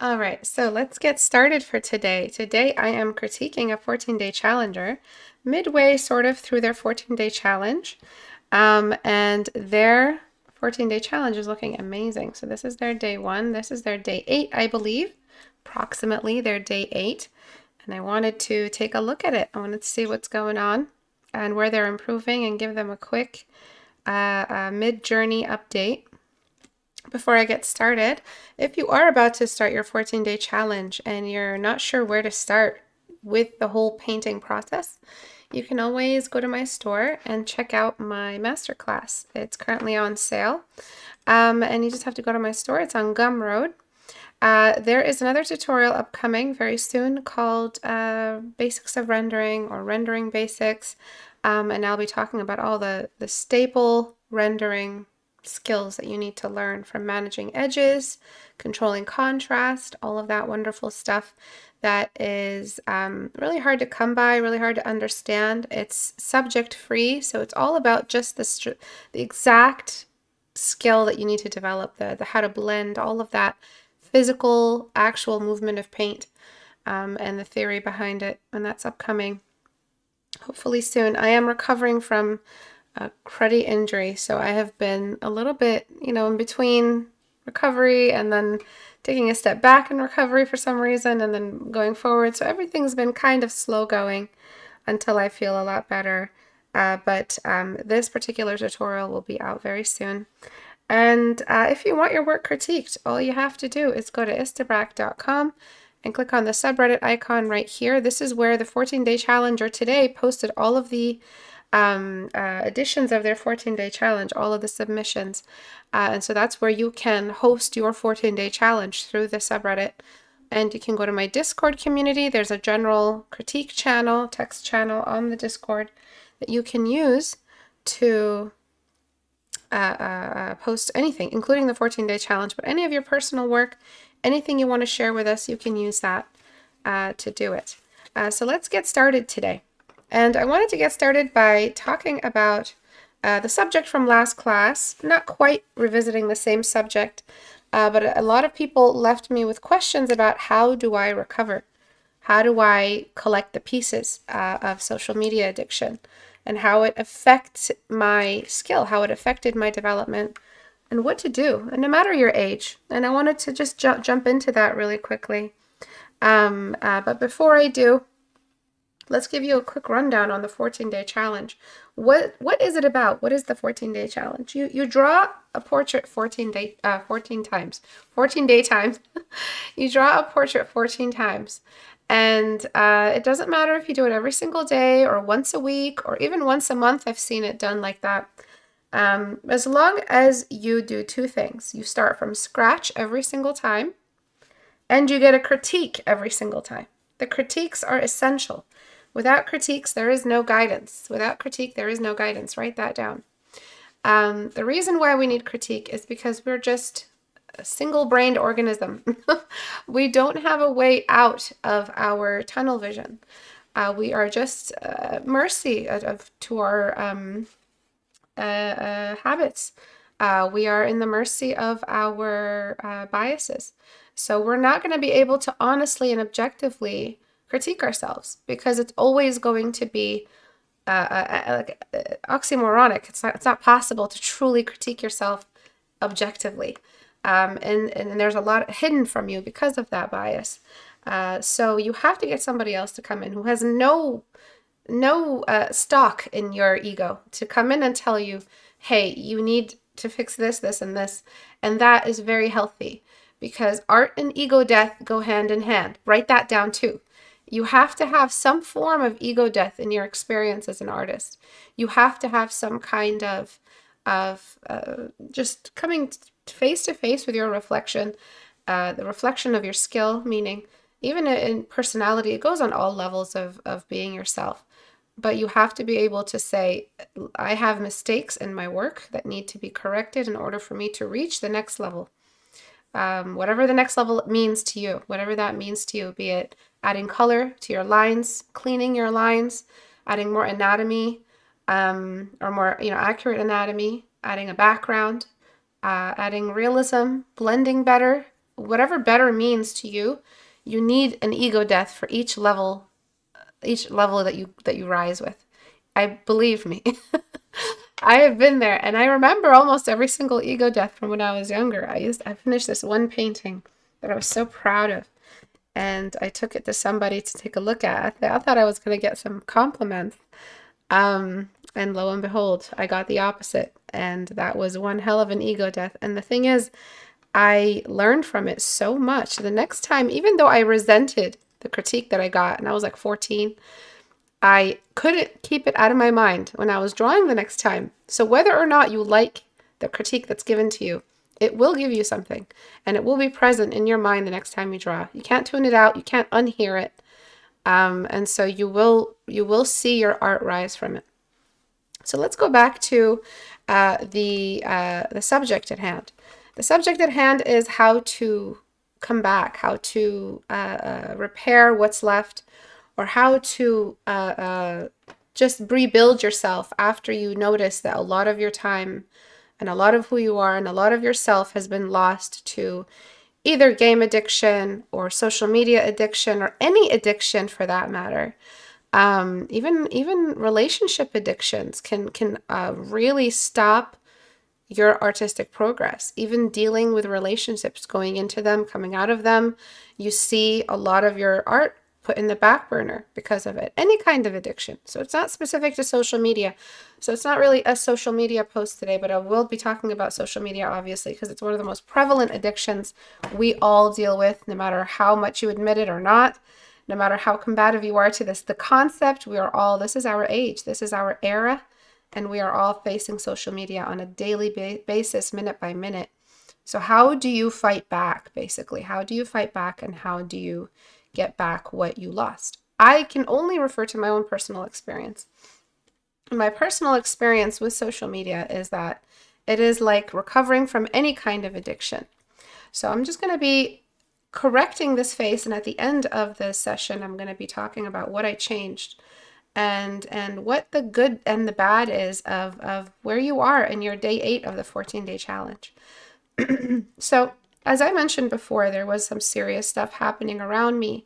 All right, so let's get started for today. Today I am critiquing a 14-day challenger, midway sort of through their 14-day challenge. And their 14-day challenge is looking amazing. So this is their day 1. This is their day 8, I believe, approximately their day 8. And I wanted to take a look at it. I wanted to see what's going on and where they're improving and give them a quick mid-journey update. Before I get started, if you are about to start your 14-day challenge and you're not sure where to start with the whole painting process, you can always go to my store and check out my masterclass. It's currently on sale, and you just have to go to my store. It's on Gumroad. There is another tutorial upcoming very soon called Basics of Rendering or Rendering Basics, and I'll be talking about all the staple rendering skills that you need to learn, from managing edges, controlling contrast, all of that wonderful stuff that is really hard to come by, really hard to understand. It's subject free, so it's all about just the exact skill that you need to develop, the how to blend, all of that physical, actual movement of paint, and the theory behind it, and that's upcoming hopefully soon. I am recovering from a cruddy injury, so I have been a little bit, in between recovery and then taking a step back in recovery for some reason and then going forward. So everything's been kind of slow going until I feel a lot better. But this particular tutorial will be out very soon. And if you want your work critiqued, all you have to do is go to istebrak.com and click on the subreddit icon right here. This is where the 14-day challenger today posted all of the editions of their 14-day challenge, all of the submissions. And so that's where you can host your 14-day challenge through the subreddit. And you can go to my Discord community. There's a general critique channel, text channel on the Discord that you can use to post anything, including the 14-day challenge, but any of your personal work, anything you want to share with us, you can use that to do it. So let's get started today. And I wanted to get started by talking about the subject from last class, not quite revisiting the same subject, but a lot of people left me with questions about how do I recover? How do I collect the pieces of social media addiction and how it affects my skill, how it affected my development, and what to do, and no matter your age. And I wanted to just jump into that really quickly. But before I do, let's give you a quick rundown on the 14-day challenge. What is it about? What is the 14-day challenge? You draw a portrait 14 times. You draw a portrait 14 times. And it doesn't matter if you do it every single day or once a week or even once a month. I've seen it done like that. As long as you do two things. You start from scratch every single time, and you get a critique every single time. The critiques are essential. Without critiques, there is no guidance. Without critique, there is no guidance. Write that down. The reason why we need critique is because we're just a single-brained organism. We don't have a way out of our tunnel vision. We are just mercy to our habits. We are in the mercy of our biases. So we're not going to be able to honestly and objectively critique ourselves because it's always going to be oxymoronic. It's not possible to truly critique yourself objectively. And there's a lot hidden from you because of that bias. So you have to get somebody else to come in who has no stock in your ego, to come in and tell you, hey, you need to fix this, this, and this. And that is very healthy because art and ego death go hand in hand. Write that down too. You have to have some form of ego death in your experience as an artist. You have to have some kind of just coming face to face with your reflection, the reflection of your skill, meaning even in personality, it goes on all levels of being yourself. But you have to be able to say, I have mistakes in my work that need to be corrected in order for me to reach the next level. Whatever the next level means to you, whatever that means to you, be it adding color to your lines, cleaning your lines, adding more anatomy, or more accurate anatomy, adding a background, adding realism, blending better, whatever better means to you, you need an ego death for each level that you rise with. I believe me. I have been there, and I remember almost every single ego death from when I was younger. I finished this one painting that I was so proud of, and I took it to somebody to take a look at. I thought I was going to get some compliments. And lo and behold, I got the opposite. And that was one hell of an ego death. And the thing is, I learned from it so much. The next time, even though I resented the critique that I got, and I was like 14, I couldn't keep it out of my mind when I was drawing the next time. So whether or not you like the critique that's given to you, it will give you something, and it will be present in your mind the next time you draw. You can't tune it out. You can't unhear it. And so you will see your art rise from it. So let's go back to the subject at hand. The subject at hand is how to come back, how to repair what's left, or how to just rebuild yourself after you notice that a lot of your time and a lot of who you are and a lot of yourself has been lost to either game addiction or social media addiction or any addiction for that matter. Even relationship addictions can really stop your artistic progress. Even dealing with relationships, going into them, coming out of them, you see a lot of your art put in the back burner because of it. Any kind of addiction. So it's not specific to social media. So it's not really a social media post today, but I will be talking about social media, obviously, because it's one of the most prevalent addictions we all deal with, no matter how much you admit it or not, no matter how combative you are to this. The concept, this is our age, this is our era, and we are all facing social media on a daily basis, minute by minute. So how do you fight back, basically? How do you fight back, and how do you get back what you lost? I can only refer to my own personal experience. My personal experience with social media is that it is like recovering from any kind of addiction. So I'm just going to be correcting this face, and at the end of this session, I'm going to be talking about what I changed and what the good and the bad is of where you are in your day 8 of the 14-day challenge. So as I mentioned before, there was some serious stuff happening around me,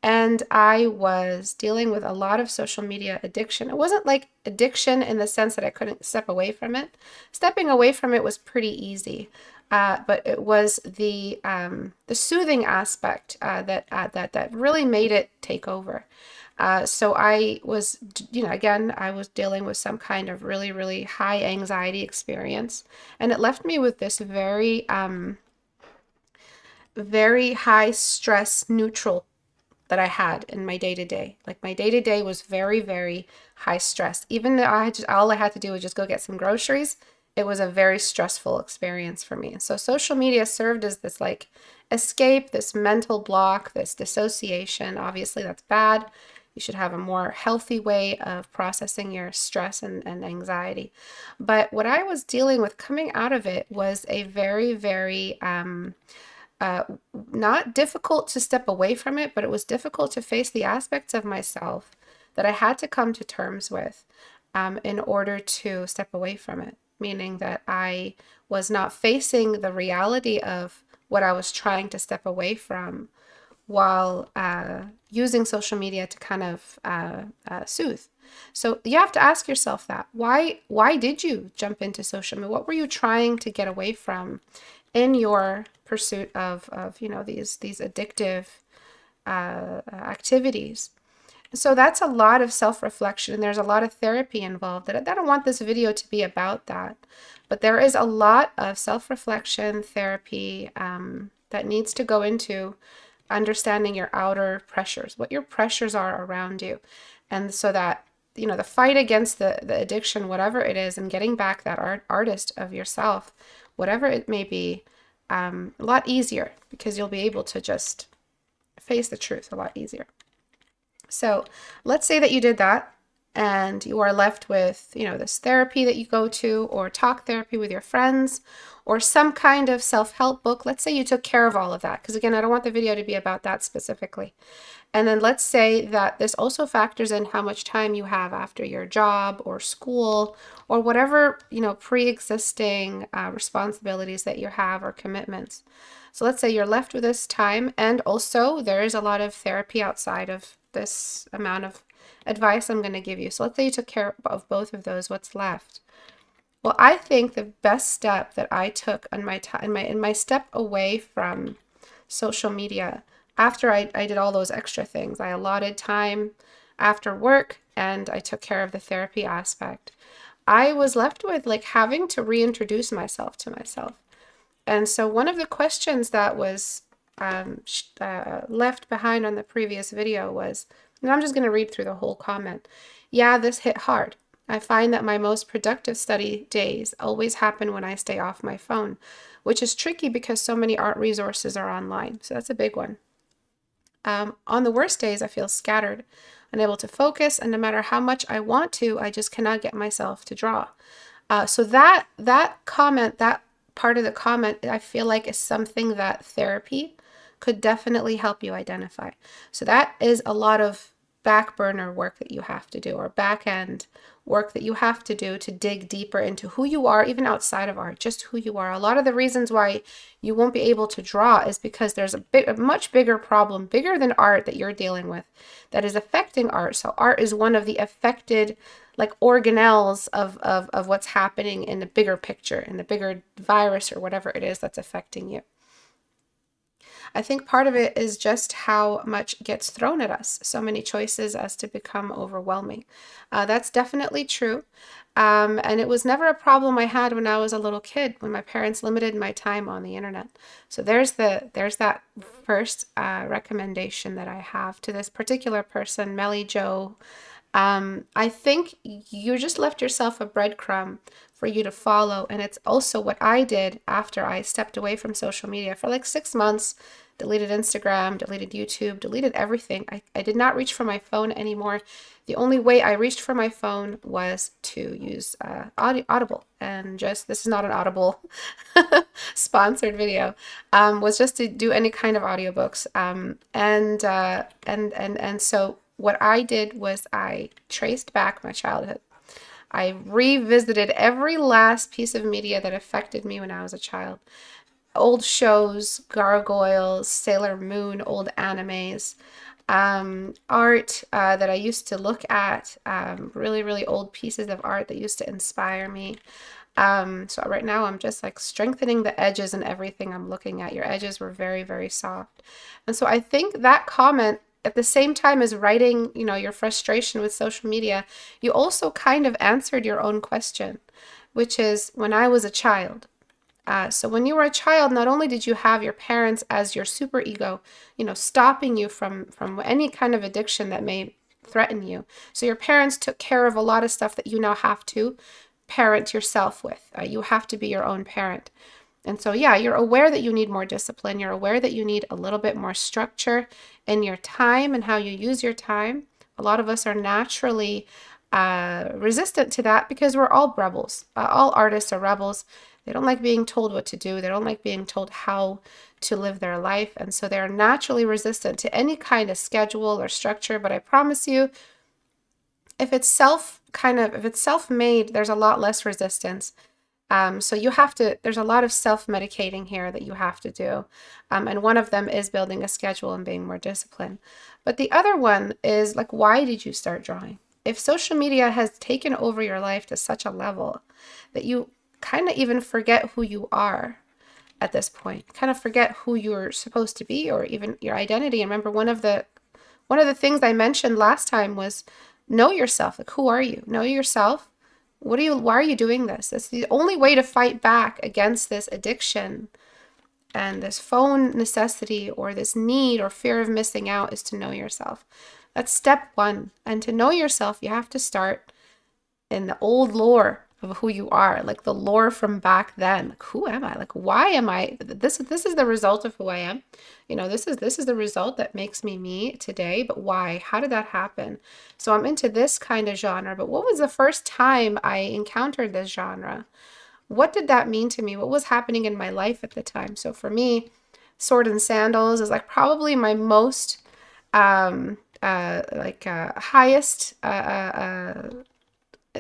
and I was dealing with a lot of social media addiction. It wasn't like addiction in the sense that I couldn't step away from it. Stepping away from it was pretty easy, but it was the soothing aspect that really made it take over. So I was, again, I was dealing with some kind of really, really high anxiety experience, and it left me with this very, very high stress neutral that I had in my day-to-day. Like my day-to-day was very, very high stress. Even though all I had to do was just go get some groceries, it was a very stressful experience for me. So social media served as this like escape, this mental block, this dissociation. Obviously that's bad. You should have a more healthy way of processing your stress and anxiety. But what I was dealing with coming out of it was a very, very not difficult to step away from it, but it was difficult to face the aspects of myself that I had to come to terms with in order to step away from it. Meaning that I was not facing the reality of what I was trying to step away from while using social media to kind of soothe. So you have to ask yourself that. Why did you jump into social media? What were you trying to get away from in your pursuit of these addictive activities? So that's a lot of self-reflection, and there's a lot of therapy involved. I don't want this video to be about that, but there is a lot of self-reflection therapy that needs to go into understanding your outer pressures, what your pressures are around you. And so that, the fight against the addiction, whatever it is, and getting back that artist of yourself, whatever it may be, a lot easier, because you'll be able to just face the truth a lot easier. So let's say that you did that and you are left with, this therapy that you go to, or talk therapy with your friends, or some kind of self-help book. Let's say you took care of all of that, because again, I don't want the video to be about that specifically. And then let's say that this also factors in how much time you have after your job or school or whatever, pre-existing responsibilities that you have or commitments. So let's say you're left with this time, and also there is a lot of therapy outside of this amount of advice I'm going to give you. So let's say you took care of both of those. What's left? Well, I think the best step that I took on my time, in my step away from social media, after I did all those extra things, I allotted time after work and I took care of the therapy aspect. I was left with like having to reintroduce myself to myself. And so one of the questions that was left behind on the previous video was, and I'm just going to read through the whole comment. Yeah, this hit hard. I find that my most productive study days always happen when I stay off my phone, which is tricky because so many art resources are online. So that's a big one. On the worst days, I feel scattered, unable to focus, and no matter how much I want to, I just cannot get myself to draw. So that comment, that part of the comment, I feel like is something that therapy could definitely help you identify. So that is a lot of back burner work that you have to do, or back end work that you have to do to dig deeper into who you are, even outside of art, just who you are. A lot of the reasons why you won't be able to draw is because there's a much bigger problem, bigger than art, that you're dealing with that is affecting art. So art is one of the affected like organelles of what's happening in the bigger picture, in the bigger virus or whatever it is that's affecting you. I think part of it is just how much gets thrown at us, so many choices as to become overwhelming. That's definitely true. And it was never a problem I had when I was a little kid, when my parents limited my time on the internet. So there's that first recommendation that I have to this particular person, Melly Joe. I think you just left yourself a breadcrumb for you to follow. And it's also what I did after I stepped away from social media for like 6 months, deleted Instagram, deleted YouTube, deleted everything. I did not reach for my phone anymore. The only way I reached for my phone was to use Audible. And just, this is not an Audible sponsored video, was just to do any kind of audiobooks. And so what I did was I traced back my childhood. I revisited every last piece of media that affected me when I was a child. Old shows, Gargoyles, Sailor Moon, old animes, art that I used to look at, really, really old pieces of art that used to inspire me. So right now I'm just like strengthening the edges and everything I'm looking at. Your edges were very, very soft. And so I think that comment, at the same time as writing, your frustration with social media, you also kind of answered your own question, which is when I was a child. So when you were a child, not only did you have your parents as your super ego, stopping you from any kind of addiction that may threaten you. So your parents took care of a lot of stuff that you now have to parent yourself with. You have to be your own parent. And so, yeah, you're aware that you need more discipline. You're aware that you need a little bit more structure in your time and how you use your time. A lot of us are naturally resistant to that because we're all rebels. All artists are rebels. They don't like being told what to do. They don't like being told how to live their life. And so they're naturally resistant to any kind of schedule or structure. But I promise you, if it's self-made, there's a lot less resistance. So you have to, there's a lot of self-medicating here that you have to do. And one of them is building a schedule and being more disciplined. But the other one is like, why did you start drawing? If social media has taken over your life to such a level that you kind of even forget who you are at this point, kind of forget who you're supposed to be or even your identity. And remember, one of the things I mentioned last time was know yourself. Like, who are you? Know yourself. Why are you doing this? That's the only way to fight back against this addiction and this phone necessity or this need or fear of missing out is to know yourself. That's step one. And to know yourself, you have to start in the old lore of who you are, like the lore from back then. Like, who am I? Like, why am I? This is the result of who I am. This is the result that makes me me today. But why? How did that happen? So I'm into this kind of genre. But what was the first time I encountered this genre? What did that mean to me? What was happening in my life at the time? So for me, Sword and Sandals is like probably my most highest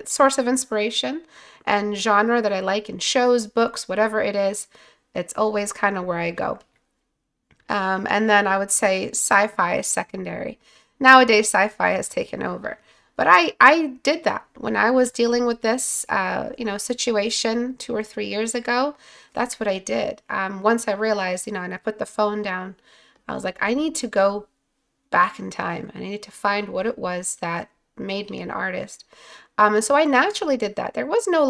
source of inspiration and genre that I like in shows, books, whatever it is. It's always kind of where I go. And then I would say sci-fi is secondary. Nowadays, sci-fi has taken over. But I did that when I was dealing with this, situation 2 or 3 years ago. That's what I did. Once I realized, and I put the phone down, I was like, I need to go back in time. I needed to find what it was that made me an artist. And so I naturally did that. There was no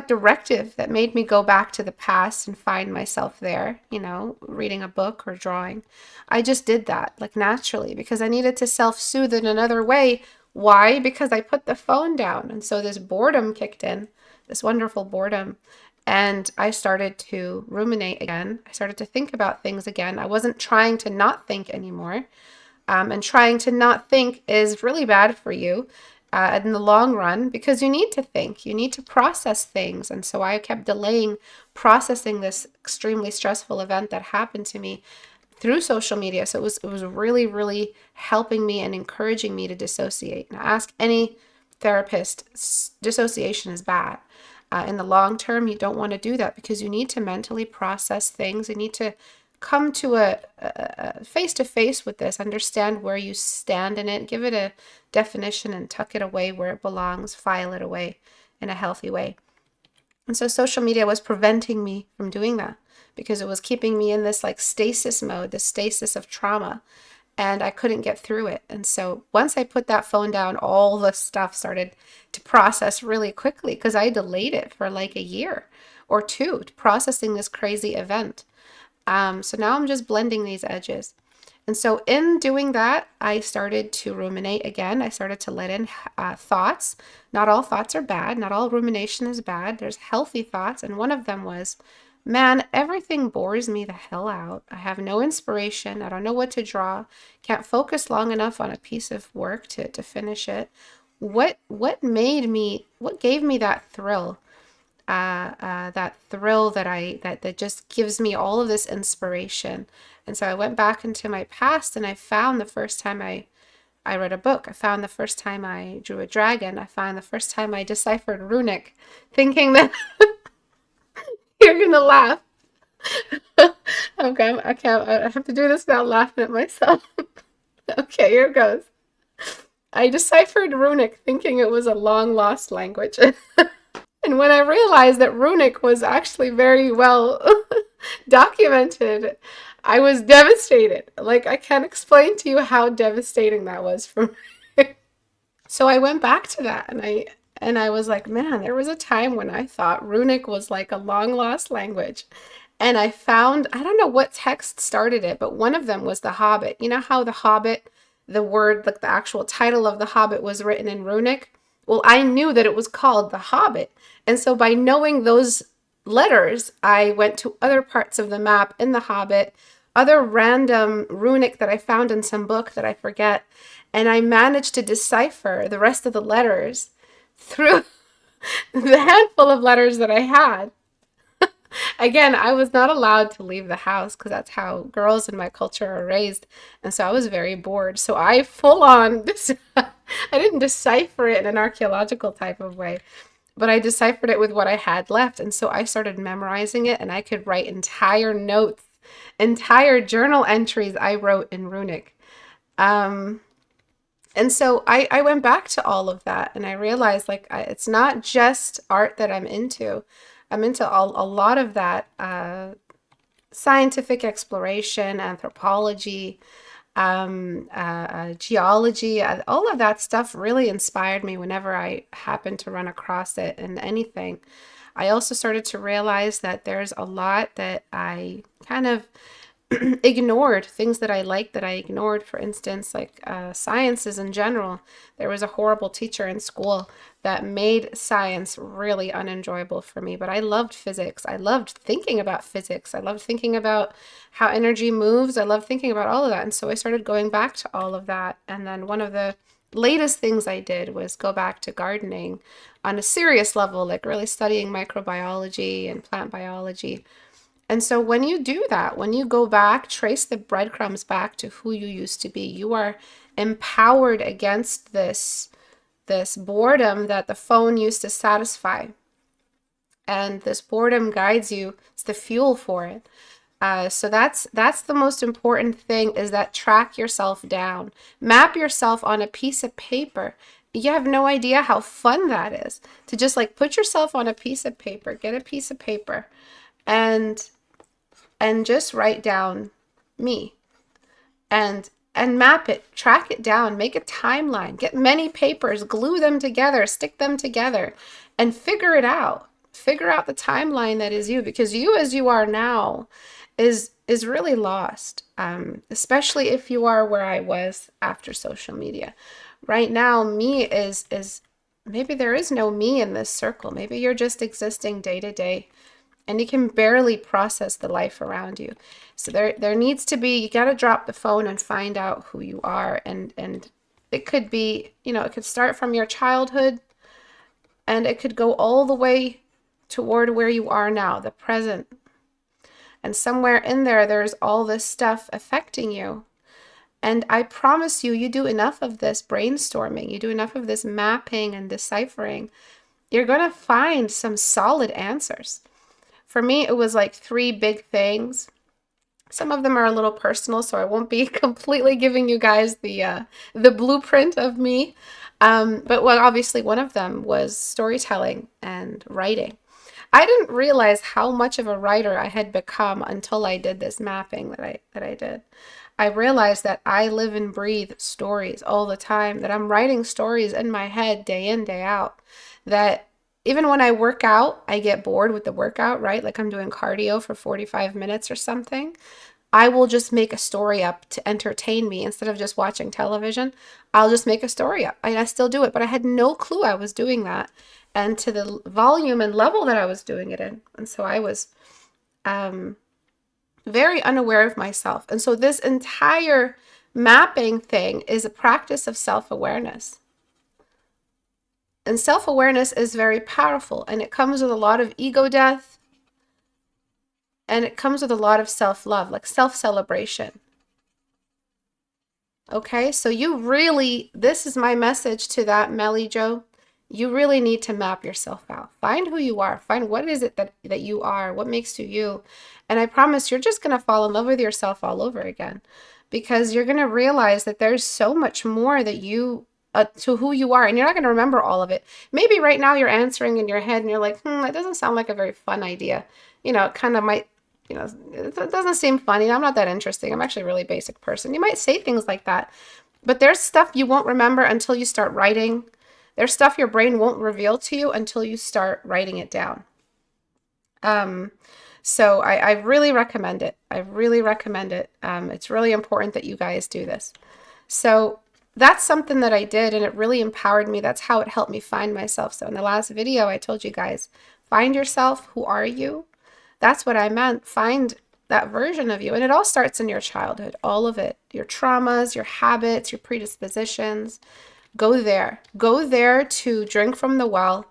directive that made me go back to the past and find myself there, reading a book or drawing. I just did that like naturally because I needed to self-soothe in another way. Why? Because I put the phone down. And so this boredom kicked in, this wonderful boredom. And I started to ruminate again. I started to think about things again. I wasn't trying to not think anymore. And trying to not think is really bad for you in the long run because you need to think, you need to process things. And so I kept delaying processing this extremely stressful event that happened to me through social media. So it was really, really helping me and encouraging me to dissociate. Now, ask any therapist, dissociation is bad. In the long term, you don't want to do that because you need to mentally process things. You need to come to a face-to-face with this, understand where you stand in it, give it a definition and tuck it away where it belongs, file it away in a healthy way. And so social media was preventing me from doing that because it was keeping me in this like stasis mode, this stasis of trauma, and I couldn't get through it. And so once I put that phone down, all the stuff started to process really quickly because I delayed it for like a year or two, processing this crazy event. So now I'm just blending these edges. And so in doing that, I started to ruminate again. I started to let in thoughts. Not all thoughts are bad. Not all rumination is bad. There's healthy thoughts. And one of them was, man, everything bores me the hell out. I have no inspiration. I don't know what to draw. Can't focus long enough on a piece of work to finish it. What gave me that thrill? That thrill that just gives me all of this inspiration. And so I went back into my past and I found the first time I read a book. I found the first time I drew a dragon. I found the first time I deciphered runic, thinking that you're gonna laugh. Okay, I have to do this without laughing at myself. Okay, here goes. I deciphered runic thinking it was a long lost language. And when I realized that runic was actually very well documented, I was devastated. Like, I can't explain to you how devastating that was for me. So I went back to that and I was like, man, there was a time when I thought runic was like a long lost language. And I found, I don't know what text started it, but one of them was The Hobbit. You know how The Hobbit, the word, like the actual title of The Hobbit was written in runic? Well, I knew that it was called The Hobbit. And so by knowing those letters, I went to other parts of the map in The Hobbit, other random runic that I found in some book that I forget, and I managed to decipher the rest of the letters through the handful of letters that I had. Again, I was not allowed to leave the house because that's how girls in my culture are raised. And so I was very bored. So I full on, I didn't decipher it in an archaeological type of way, but I deciphered it with what I had left. And so I started memorizing it and I could write entire notes, entire journal entries I wrote in runic. And so I went back to all of that and I realized like it's not just art that I'm into. I'm into a lot of that scientific exploration, anthropology, geology, all of that stuff really inspired me whenever I happened to run across it in anything. I also started to realize that there's a lot that I kind of ignored, things that I liked that I ignored. For instance, like sciences in general. There was a horrible teacher in school that made science really unenjoyable for me, but I loved physics. I loved thinking about physics. I loved thinking about how energy moves. I loved thinking about all of that. And so I started going back to all of that. And then one of the latest things I did was go back to gardening on a serious level, like really studying microbiology and plant biology. And so when you do that, when you go back, trace the breadcrumbs back to who you used to be, you are empowered against this boredom that the phone used to satisfy. And this boredom guides you. It's the fuel for it. So that's the most important thing, is that track yourself down. Map yourself on a piece of paper. You have no idea how fun that is to just like put yourself on a piece of paper, get a piece of paper and just write down me and map it, track it down, make a timeline, get many papers, glue them together, stick them together, and figure it out. Figure out the timeline that is you, because you as you are now is really lost, especially if you are where I was after social media. Right now, me is maybe there is no me in this circle. Maybe you're just existing day to day and you can barely process the life around you. So there needs to be, you got to drop the phone and find out who you are. And it could be, it could start from your childhood and it could go all the way toward where you are now, the present. And somewhere in there, there's all this stuff affecting you. And I promise you, you do enough of this brainstorming, you do enough of this mapping and deciphering, you're going to find some solid answers. For me, it was like 3 big things. Some of them are a little personal, so I won't be completely giving you guys the blueprint of me. But obviously one of them was storytelling and writing. I didn't realize how much of a writer I had become until I did this mapping that I did. I realized that I live and breathe stories all the time, that I'm writing stories in my head day in, day out, that even when I work out, I get bored with the workout, right? Like I'm doing cardio for 45 minutes or something. I will just make a story up to entertain me instead of just watching television. I'll just make a story up. I still do it, but I had no clue I was doing that and to the volume and level that I was doing it in. And so I was very unaware of myself. And so this entire mapping thing is a practice of self-awareness. And self-awareness is very powerful, and it comes with a lot of ego death, and it comes with a lot of self-love, like self-celebration. Okay, so you really, this is my message to that Melly Joe. You really need to map yourself out. Find who you are. Find what is it that you are, what makes you you. And I promise you're just going to fall in love with yourself all over again, because you're going to realize that there's so much more that you to who you are, and you're not going to remember all of it. Maybe right now you're answering in your head and you're like, that doesn't sound like a very fun idea. It kind of might, it doesn't seem funny. I'm not that interesting. I'm actually a really basic person. You might say things like that, but there's stuff you won't remember until you start writing. There's stuff your brain won't reveal to you until you start writing it down. So I really recommend it. I really recommend it. It's really important that you guys do this. So that's something that I did, and it really empowered me. That's how it helped me find myself. So in the last video, I told you guys, find yourself. Who are you? That's what I meant. Find that version of you. And it all starts in your childhood, all of it. Your traumas, your habits, your predispositions. Go there. Go there to drink from the well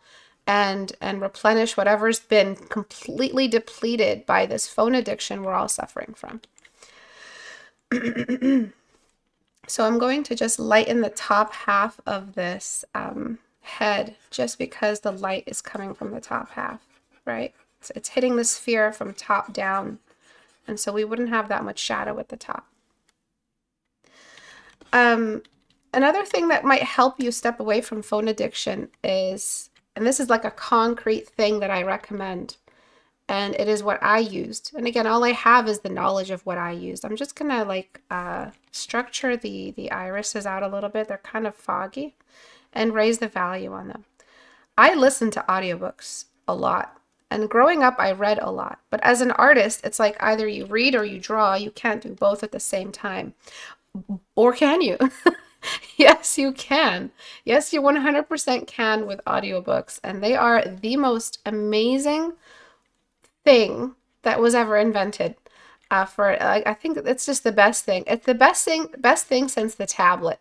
and replenish whatever's been completely depleted by this phone addiction we're all suffering from. So I'm going to just lighten the top half of this head, just because the light is coming from the top half, right? So it's hitting the sphere from top down, and so we wouldn't have that much shadow at the top. Another thing that might help you step away from phone addiction is, and this is like a concrete thing that I recommend, and it is what I used. And again, all I have is the knowledge of what I used. I'm just gonna like structure the irises out a little bit. They're kind of foggy, and raise the value on them. I listen to audiobooks a lot. And growing up, I read a lot. But as an artist, it's like either you read or you draw. You can't do both at the same time. Or can you? Yes, you can. Yes, you 100% can with audiobooks. And they are the most amazing thing that was ever invented. I think it's just the best thing. It's the best thing since the tablet,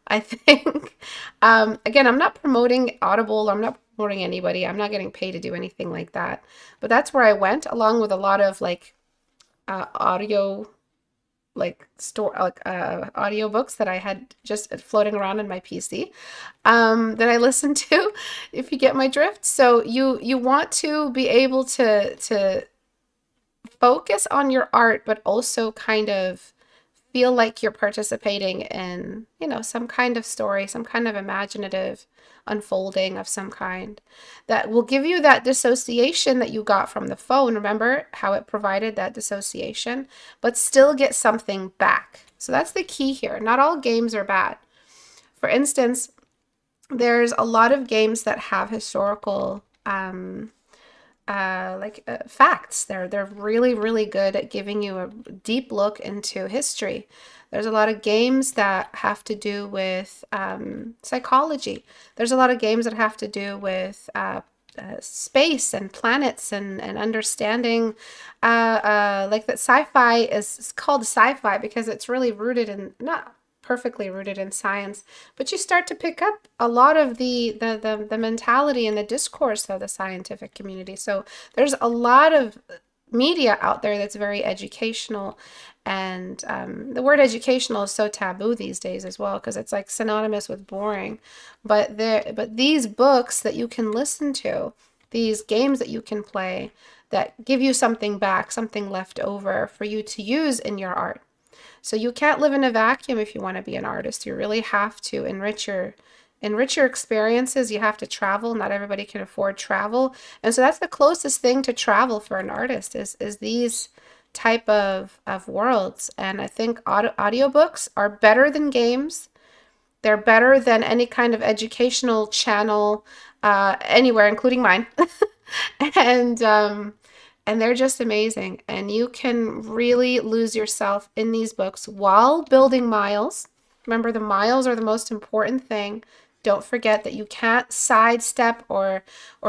I think. Again, I'm not promoting Audible. I'm not promoting anybody. I'm not getting paid to do anything like that. But that's where I went, along with a lot of like audio, like audio books that I had just floating around in my PC that I listened to, if you get my drift. So you want to be able to focus on your art, but also kind of feel like you're participating in, some kind of story, some kind of imaginative unfolding of some kind that will give you that dissociation that you got from the phone. Remember how it provided that dissociation, but still get something back. So that's the key here. Not all games are bad. For instance, there's a lot of games that have historical facts. They're really, really good at giving you a deep look into history. There's a lot of games that have to do with psychology. There's a lot of games that have to do with space and planets and understanding like that sci-fi is called sci-fi because it's really rooted in, not perfectly rooted in science, but you start to pick up a lot of the mentality and the discourse of the scientific community. So there's a lot of media out there that's very educational, and the word educational is so taboo these days as well because it's like synonymous with boring. But these books that you can listen to, these games that you can play that give you something back, something left over for you to use in your art. So you can't live in a vacuum if you want to be an artist. You really have to enrich your experiences. You have to travel. Not everybody can afford travel. And so that's the closest thing to travel for an artist is these type of worlds. And I think audiobooks are better than games. They're better than any kind of educational channel anywhere, including mine. and they're just amazing. And you can really lose yourself in these books while building miles. Remember, the miles are the most important thing. Don't forget that you can't sidestep or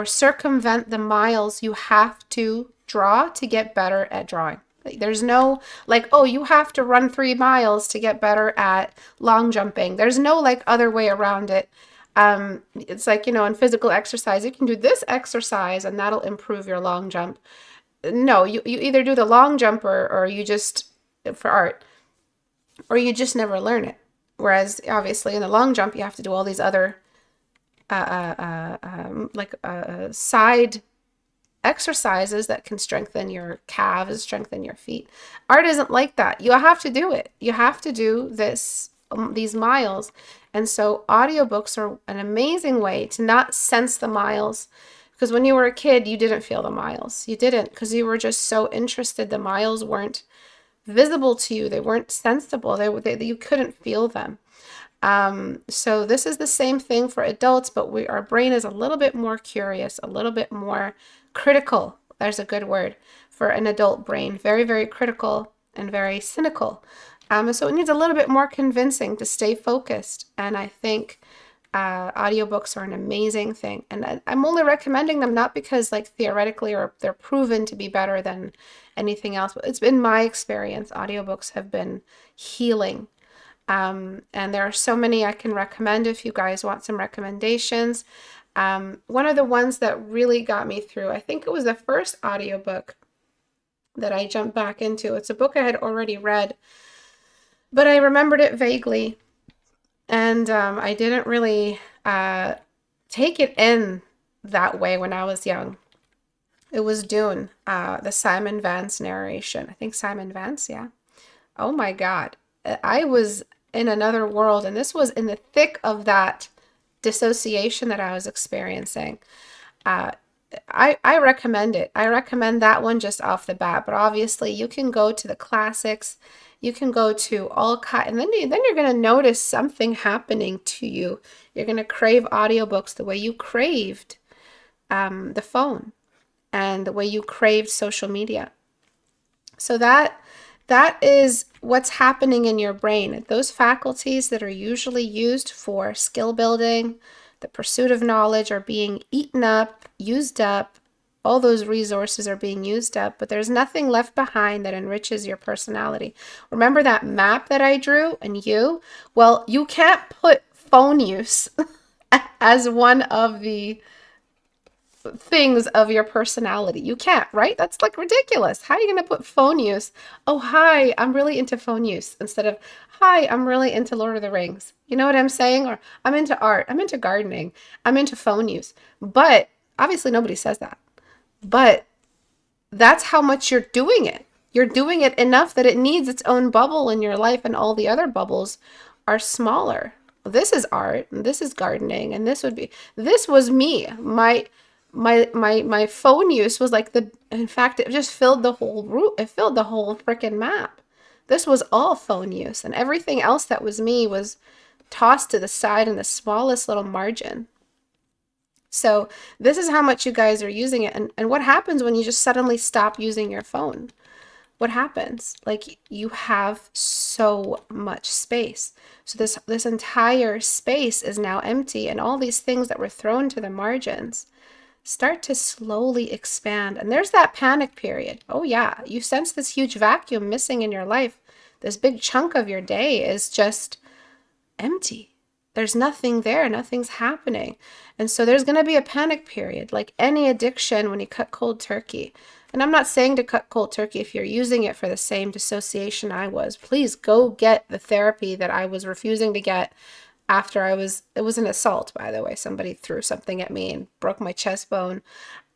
circumvent the miles. You have to draw to get better at drawing. There's no like, oh, you have to run 3 miles to get better at long jumping. There's no like other way around it. It's like, in physical exercise, you can do this exercise and that'll improve your long jump. No, you either do the long jump or you just, for art, or you just never learn it. Whereas obviously in the long jump, you have to do all these other side exercises that can strengthen your calves, strengthen your feet. Art isn't like that. You have to do it. You have to do these miles. And so audiobooks are an amazing way to not sense the miles. Because when you were a kid, you didn't feel the miles. You didn't, because you were just so interested. The miles weren't visible to you. They weren't sensible. You couldn't feel them. So this is the same thing for adults, but our brain is a little bit more curious, a little bit more critical. There's a good word for an adult brain. Very, very critical and very cynical. So it needs a little bit more convincing to stay focused. And I think audiobooks are an amazing thing. And I'm only recommending them not because like theoretically or they're proven to be better than anything else, but it's been my experience. Audiobooks have been healing. And there are so many I can recommend if you guys want some recommendations. One of the ones that really got me through, I think it was the first audiobook that I jumped back into. It's a book I had already read, but I remembered it vaguely. And I didn't really take it in that way when I was young. It was Dune, the Simon Vance narration. I think Simon Vance, yeah. Oh my God. I was in another world, and this was in the thick of that dissociation that I was experiencing. I recommend it. I recommend that one just off the bat, but obviously you can go to the classics. You can go to all kinds, and then you're going to notice something happening to you. You're going to crave audiobooks the way you craved the phone and the way you craved social media. So that is what's happening in your brain. Those faculties that are usually used for skill building, the pursuit of knowledge, are being eaten up, used up. All those resources are being used up, but there's nothing left behind that enriches your personality. Remember that map that I drew and you? Well, you can't put phone use as one of the things of your personality. You can't, right? That's like ridiculous. How are you going to put phone use? Oh, hi, I'm really into phone use, instead of, hi, I'm really into Lord of the Rings. You know what I'm saying? Or I'm into art, I'm into gardening, I'm into phone use. But obviously nobody says that. But that's how much you're doing it. You're doing it enough that it needs its own bubble in your life, and all the other bubbles are smaller. This is art, and this is gardening, and this was me. My phone use was like in fact, it just filled the whole route. It filled the whole freaking map. This was all phone use, and everything else that was me was tossed to the side in the smallest little margin. So this is how much you guys are using it. And what happens when you just suddenly stop using your phone? What happens? Like, you have so much space. So this entire space is now empty, and all these things that were thrown to the margins start to slowly expand. And there's that panic period. Oh yeah, you sense this huge vacuum missing in your life. This big chunk of your day is just empty. There's nothing there, nothing's happening. And so there's going to be a panic period, like any addiction when you cut cold turkey. And I'm not saying to cut cold turkey if you're using it for the same dissociation I was. Please go get the therapy that I was refusing to get after it was an assault, by the way. Somebody threw something at me and broke my chest bone,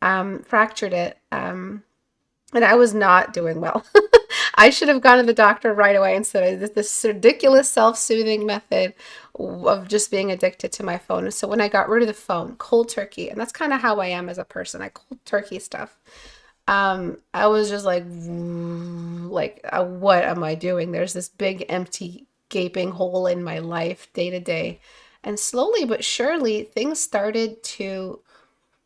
fractured it. And I was not doing well. I should have gone to the doctor right away instead of this ridiculous self-soothing method of just being addicted to my phone. And so when I got rid of the phone, cold turkey, and that's kind of how I am as a person, I cold turkey stuff. I was just like, what am I doing? There's this big empty gaping hole in my life day to day. And slowly but surely, things started to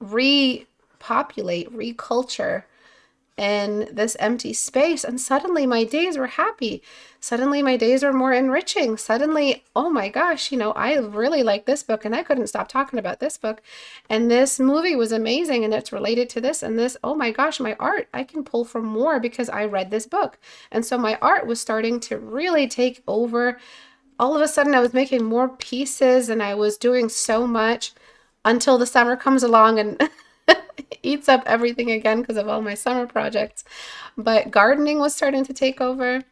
repopulate, reculture in this empty space. And suddenly my days were happy. Suddenly my days were more enriching. Suddenly, oh my gosh, I really like this book and I couldn't stop talking about this book. And this movie was amazing and it's related to this and this. Oh my gosh, my art, I can pull from more because I read this book. And so my art was starting to really take over. All of a sudden I was making more pieces and I was doing so much until the summer comes along and eats up everything again because of all my summer projects. But gardening was starting to take over.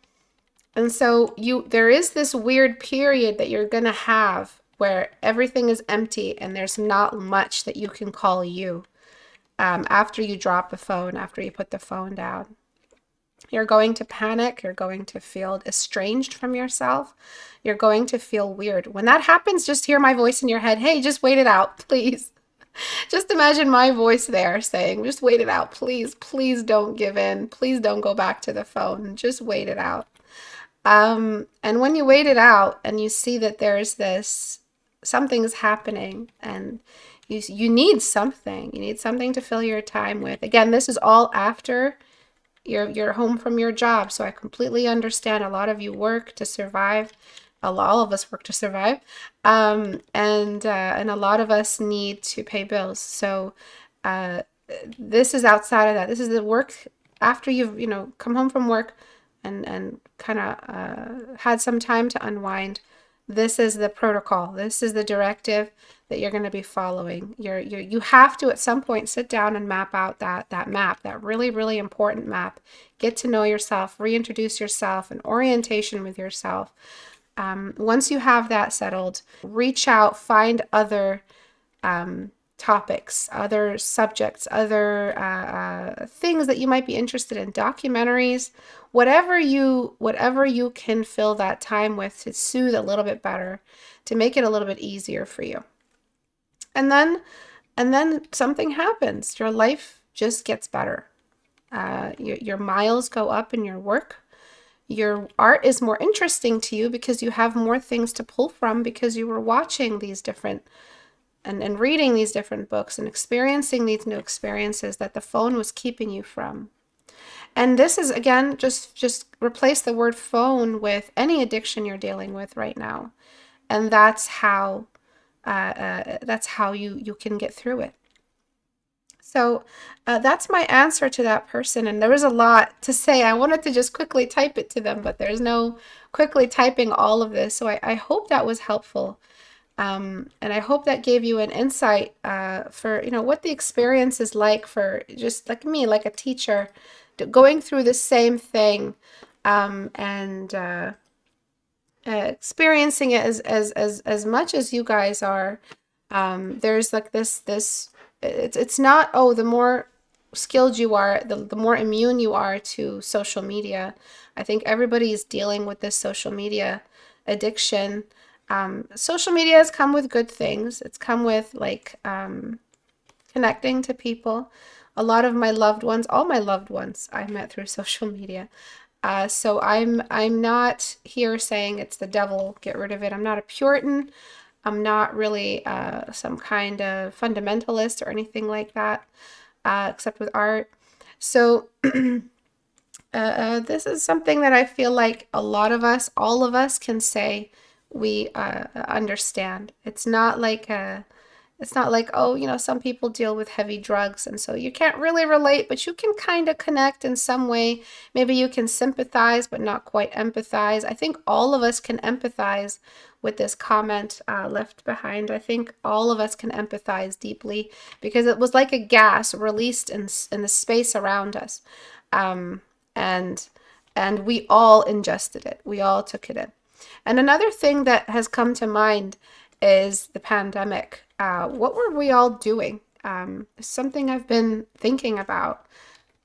And so there is this weird period that you're going to have where everything is empty and there's not much that you can call you after you drop the phone, after you put the phone down. You're going to panic. You're going to feel estranged from yourself. You're going to feel weird. When that happens, just hear my voice in your head. Hey, just wait it out, please. Just imagine my voice there saying, just wait it out. Please, please don't give in. Please don't go back to the phone. Just wait it out. And when you wait it out and you see that there's something's happening and you need something. You need something to fill your time with. Again, this is all after you're home from your job. So I completely understand a lot of you work to survive. All of us work to survive. And a lot of us need to pay bills. So this is outside of that. This is the work after you've, come home from work and kind of had some time to unwind. This is the protocol. This is the directive that you're going to be following. You have to at some point sit down and map out that map, that really, really important map. Get to know yourself, reintroduce yourself, an orientation with yourself. Once you have that settled, reach out, find other topics, other subjects, other things that you might be interested in, documentaries, whatever you can fill that time with to soothe a little bit better, to make it a little bit easier for you. And then something happens. Your life just gets better. Your miles go up in your work. Your art is more interesting to you because you have more things to pull from because you were watching these different and reading these different books and experiencing these new experiences that the phone was keeping you from. And this is, again, just replace the word phone with any addiction you're dealing with right now. And that's how you can get through it. So that's my answer to that person. And there was a lot to say. I wanted to just quickly type it to them, but there's no quickly typing all of this. So I hope that was helpful. And I hope that gave you an insight for, what the experience is like for just like me, like a teacher, going through the same thing and experiencing it as much as you guys are. There's like this it's not, the more skilled you are, the more immune you are to social media. I think everybody is dealing with this social media addiction. Social media has come with good things. It's come with like connecting to people. A lot of my loved ones, all my loved ones, I met through social media. So I'm not here saying it's the devil, get rid of it. I'm not a Puritan. I'm not really some kind of fundamentalist or anything like that, except with art. So this is something that I feel like a lot of us, all of us, can say we understand. It's not like, oh, some people deal with heavy drugs and so you can't really relate, but you can kind of connect in some way. Maybe you can sympathize, but not quite empathize. I think all of us can empathize with this comment left behind. I think all of us can empathize deeply because it was like a gas released in the space around us. Um, and we all ingested it. We all took it in. And another thing that has come to mind is the pandemic. What were we all doing? Something I've been thinking about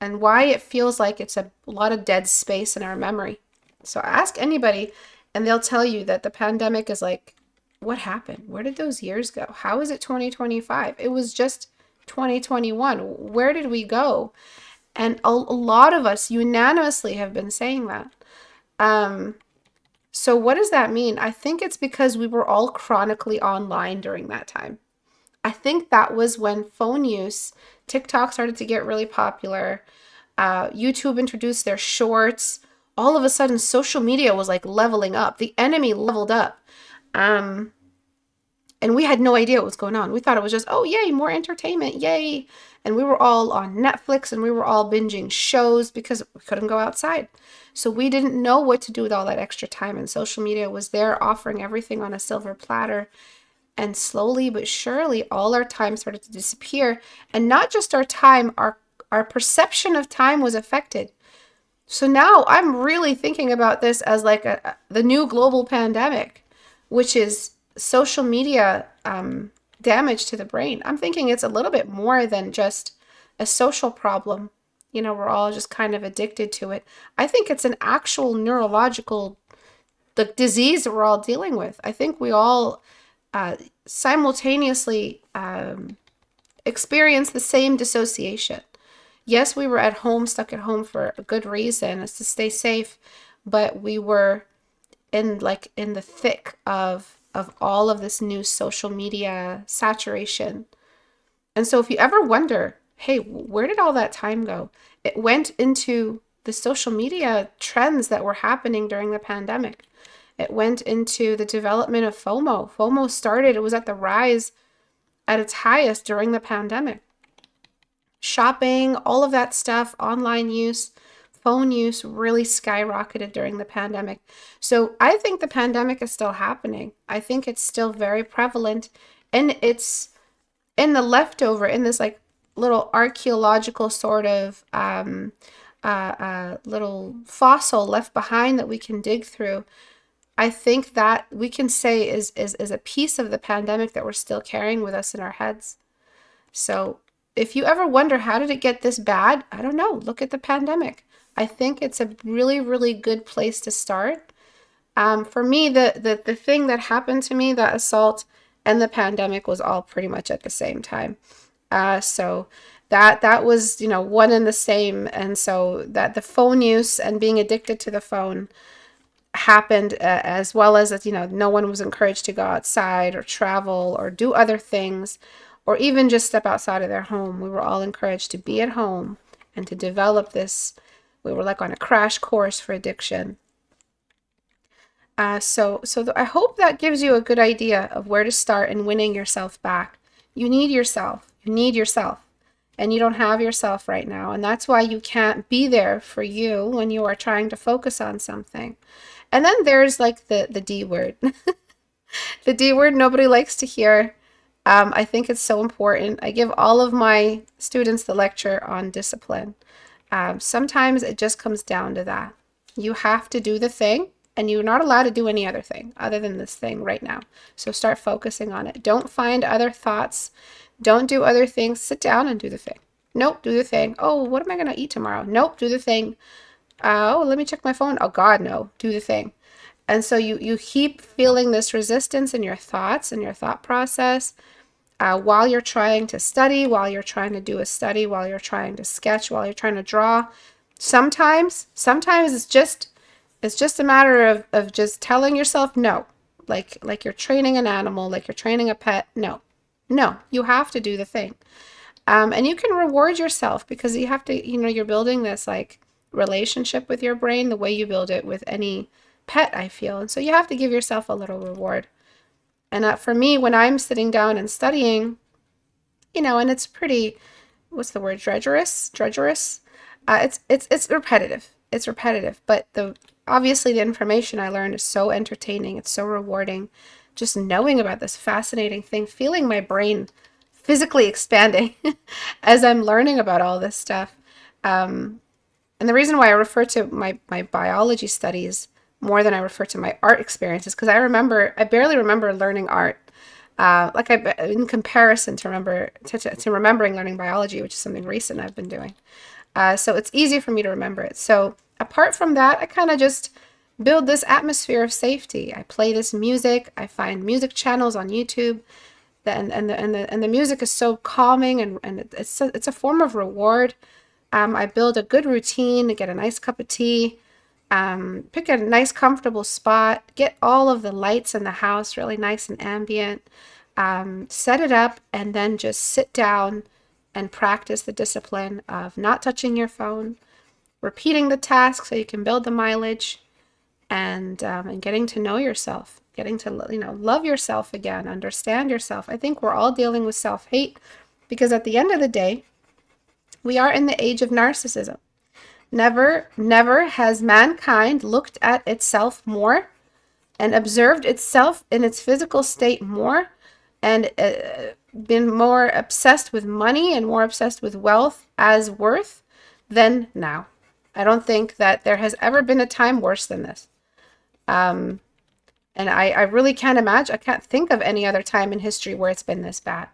and why it feels like it's a lot of dead space in our memory. So ask anybody and they'll tell you that the pandemic is like, what happened? Where did those years go? How is it 2025? It was just 2021. Where did we go? And a lot of us unanimously have been saying that. So what does that mean? I think it's because we were all chronically online during that time. I think that was when phone use, TikTok started to get really popular. YouTube introduced their shorts. All of a sudden, social media was like leveling up. The enemy leveled up. And we had no idea what was going on. We thought it was just, oh, yay, more entertainment, yay. And we were all on Netflix and we were all binging shows because we couldn't go outside. So we didn't know what to do with all that extra time. And social media was there offering everything on a silver platter. And slowly but surely, all our time started to disappear. And not just our time, our perception of time was affected. So now I'm really thinking about this as like the new global pandemic, which is social media damage to the brain. I'm thinking it's a little bit more than just a social problem. We're all just kind of addicted to it. I think it's an actual neurological disease that we're all dealing with. I think we all simultaneously experience the same dissociation. Yes, we were at home, stuck at home for a good reason, is to stay safe, but we were in the thick of all of this new social media saturation. And so if you ever wonder, hey, where did all that time go? It went into the social media trends that were happening during the pandemic. It went into the development of FOMO. FOMO started, it was at the rise at its highest during the pandemic. Shopping, all of that stuff, online use, phone use really skyrocketed during the pandemic. So I think the pandemic is still happening. I think it's still very prevalent, and it's in the leftover, in this like little archaeological sort of little fossil left behind that we can dig through. I think that we can say is a piece of the pandemic that we're still carrying with us in our heads. So if you ever wonder, how did it get this bad? I don't know. Look at the pandemic. I think it's a really, really good place to start. For me, the thing that happened to me, that assault and the pandemic, was all pretty much at the same time. So that was, one and the same. And so that the phone use and being addicted to the phone happened, as well as that, no one was encouraged to go outside or travel or do other things, or even just step outside of their home. We were all encouraged to be at home and to develop this. We were like on a crash course for addiction. So I hope that gives you a good idea of where to start in winning yourself back. You need yourself. You need yourself. And you don't have yourself right now. And that's why you can't be there for you when you are trying to focus on something. And then there's like the D word. The D word nobody likes to hear. I think it's so important. I give all of my students the lecture on discipline. Sometimes it just comes down to that. You have to do the thing, and you're not allowed to do any other thing other than this thing right now. So start focusing on it. Don't find other thoughts. Don't do other things. Sit down and do the thing. Nope, do the thing. Oh, what am I going to eat tomorrow? Nope, do the thing. Oh, let me check my phone. Oh God, no, do the thing. And so you keep feeling this resistance in your thoughts and your thought process while you're trying to study, while you're trying to do a study, while you're trying to sketch, while you're trying to draw. Sometimes it's just a matter of just telling yourself no. Like you're training an animal, like you're training a pet. No. No, you have to do the thing. And you can reward yourself because you have to, you're building this like relationship with your brain the way you build it with any pet, I feel. And so you have to give yourself a little reward. And for me, when I'm sitting down and studying, and it's pretty, what's the word, drudgerous. It's repetitive. It's repetitive, but obviously the information I learned is so entertaining. It's so rewarding. Just knowing about this fascinating thing, feeling my brain physically expanding as I'm learning about all this stuff. And the reason why I refer to my biology studies more than I refer to my art experiences, because I barely remember learning art. In comparison to remembering learning biology, which is something recent I've been doing. So it's easy for me to remember it. So apart from that, I kind of just build this atmosphere of safety. I play this music. I find music channels on YouTube. And the music is so calming, and it's a form of reward. I build a good routine to get a nice cup of tea, pick a nice comfortable spot, get all of the lights in the house really nice and ambient, set it up, and then just sit down and practice the discipline of not touching your phone, repeating the task so you can build the mileage, and getting to know yourself, getting to love yourself again, understand yourself. I think we're all dealing with self-hate because at the end of the day, we are in the age of narcissism. Never has mankind looked at itself more and observed itself in its physical state more and been more obsessed with money and more obsessed with wealth as worth than now. I don't think that there has ever been a time worse than this. And I really can't imagine, I can't think of any other time in history where it's been this bad.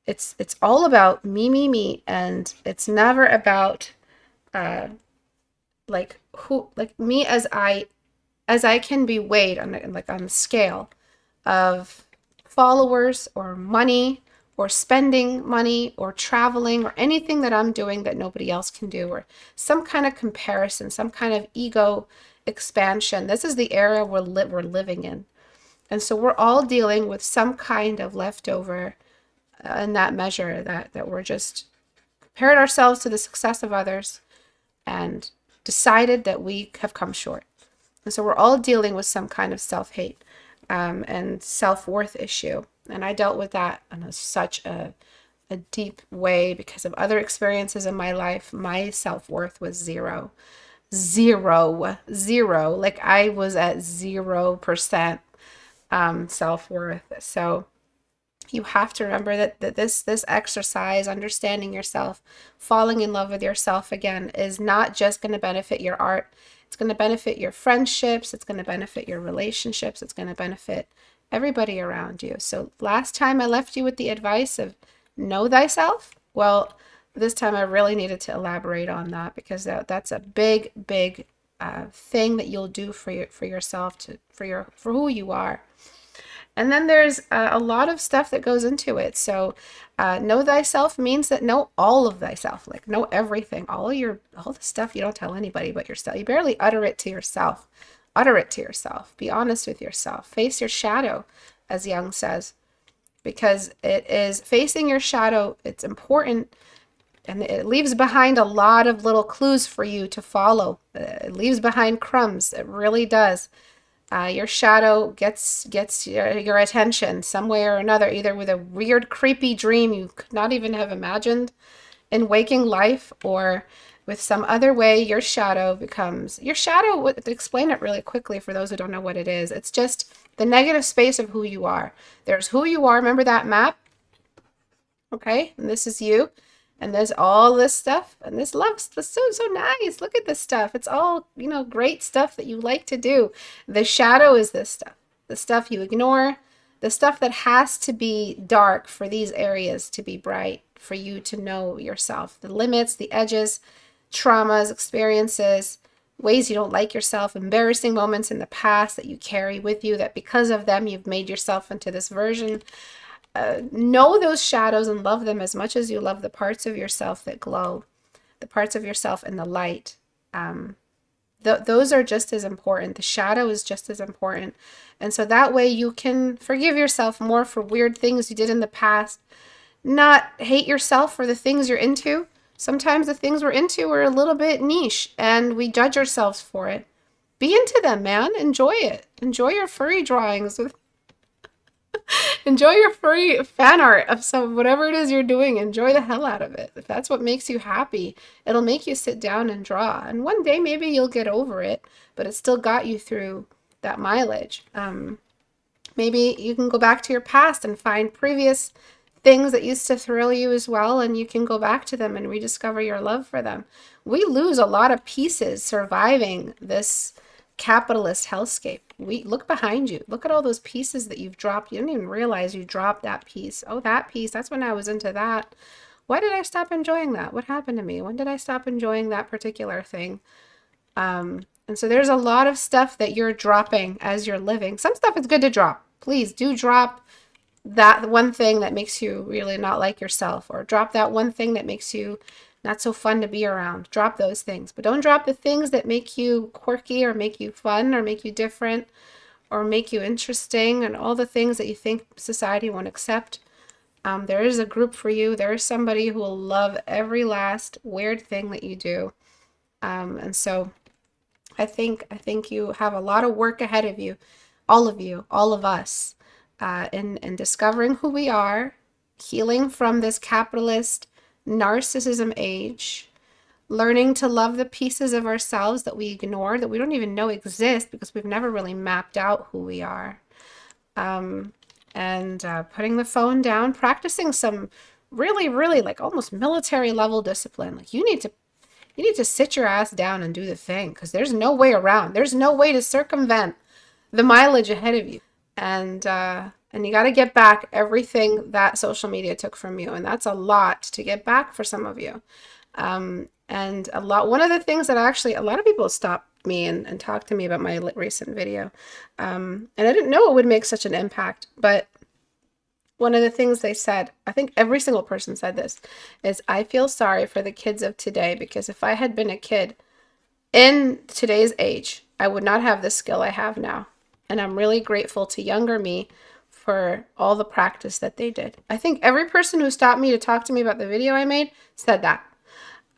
It's all about me, and it's never about like me as I can be weighed on the scale of followers or money or spending money or traveling or anything that I'm doing that nobody else can do, or some kind of comparison, some kind of ego expansion. This is the era we're living in. And so we're all dealing with some kind of leftover in that measure that we're just compared ourselves to the success of others and decided that we have come short. And so we're all dealing with some kind of self-hate and self-worth issue. And I dealt with that in such a deep way because of other experiences in my life. My self-worth was zero. Like I was at 0% self-worth. So you have to remember that this exercise, understanding yourself, falling in love with yourself again, is not just going to benefit your art. It's going to benefit your friendships. It's going to benefit your relationships. It's going to benefit everybody around you. So last time I left you with the advice of know thyself. Well, this time I really needed to elaborate on that because that's a big thing that you'll do for yourself, for who you are. And then there's a lot of stuff that goes into it. So know thyself means that know all of thyself, like know everything, all the stuff you don't tell anybody but yourself. You barely utter it to yourself. Utter it to yourself. Be honest with yourself. Face your shadow, as Jung says, because it is facing your shadow. It's important, and it leaves behind a lot of little clues for you to follow. It leaves behind crumbs. It really does. Your shadow gets your attention some way or another, either with a weird, creepy dream you could not even have imagined in waking life, or with some other way your shadow becomes your shadow. To explain it really quickly for those who don't know what it is, it's just the negative space of who you are. There's who you are. Remember that map? Okay, and this is you. And there's all this stuff, and this love's so nice. Look at this stuff. It's all, great stuff that you like to do. The shadow is this stuff, the stuff you ignore, the stuff that has to be dark for these areas to be bright, for you to know yourself, the limits, the edges, traumas, experiences, ways you don't like yourself, embarrassing moments in the past that you carry with you, that because of them, you've made yourself into this version. Know those shadows and love them as much as you love the parts of yourself that glow, the parts of yourself in the light. Those are just as important. The shadow is just as important. And so that way you can forgive yourself more for weird things you did in the past, not hate yourself for the things you're into. Sometimes the things we're into are a little bit niche and we judge ourselves for it. Be into them, man. Enjoy it. Enjoy your furry drawings. Enjoy your furry fan art of some whatever it is you're doing. Enjoy the hell out of it. If that's what makes you happy, it'll make you sit down and draw. And one day maybe you'll get over it, but it still got you through that mileage. Maybe you can go back to your past and find previous things that used to thrill you as well, and you can go back to them and rediscover your love for them. We lose a lot of pieces surviving this capitalist hellscape. We look behind you. Look at all those pieces that you've dropped. You didn't even realize you dropped that piece. Oh, that piece. That's when I was into that. Why did I stop enjoying that? What happened to me? When did I stop enjoying that particular thing? And so there's a lot of stuff that you're dropping as you're living. Some stuff is good to drop. Please do drop that one thing that makes you really not like yourself, or drop that one thing that makes you not so fun to be around. Drop those things, but don't drop the things that make you quirky or make you fun or make you different or make you interesting and all the things that you think society won't accept. There is a group for you. There is somebody who will love every last weird thing that you do. And so I think you have a lot of work ahead of you, all of us, in discovering who we are, healing from this capitalist narcissism age, learning to love the pieces of ourselves that we ignore, that we don't even know exist because we've never really mapped out who we are, and putting the phone down, practicing some really, really like almost military level discipline. Like you need to sit your ass down and do the thing, because there's no way around. There's no way to circumvent the mileage ahead of you. And you got to get back everything that social media took from you. And that's a lot to get back for some of you. And one of the things that actually, a lot of people stopped me and talked to me about my recent video. And I didn't know it would make such an impact, but one of the things they said, I think every single person said this, is I feel sorry for the kids of today, because if I had been a kid in today's age, I would not have the skill I have now. And I'm really grateful to younger me for all the practice that they did. I think every person who stopped me to talk to me about the video I made said that.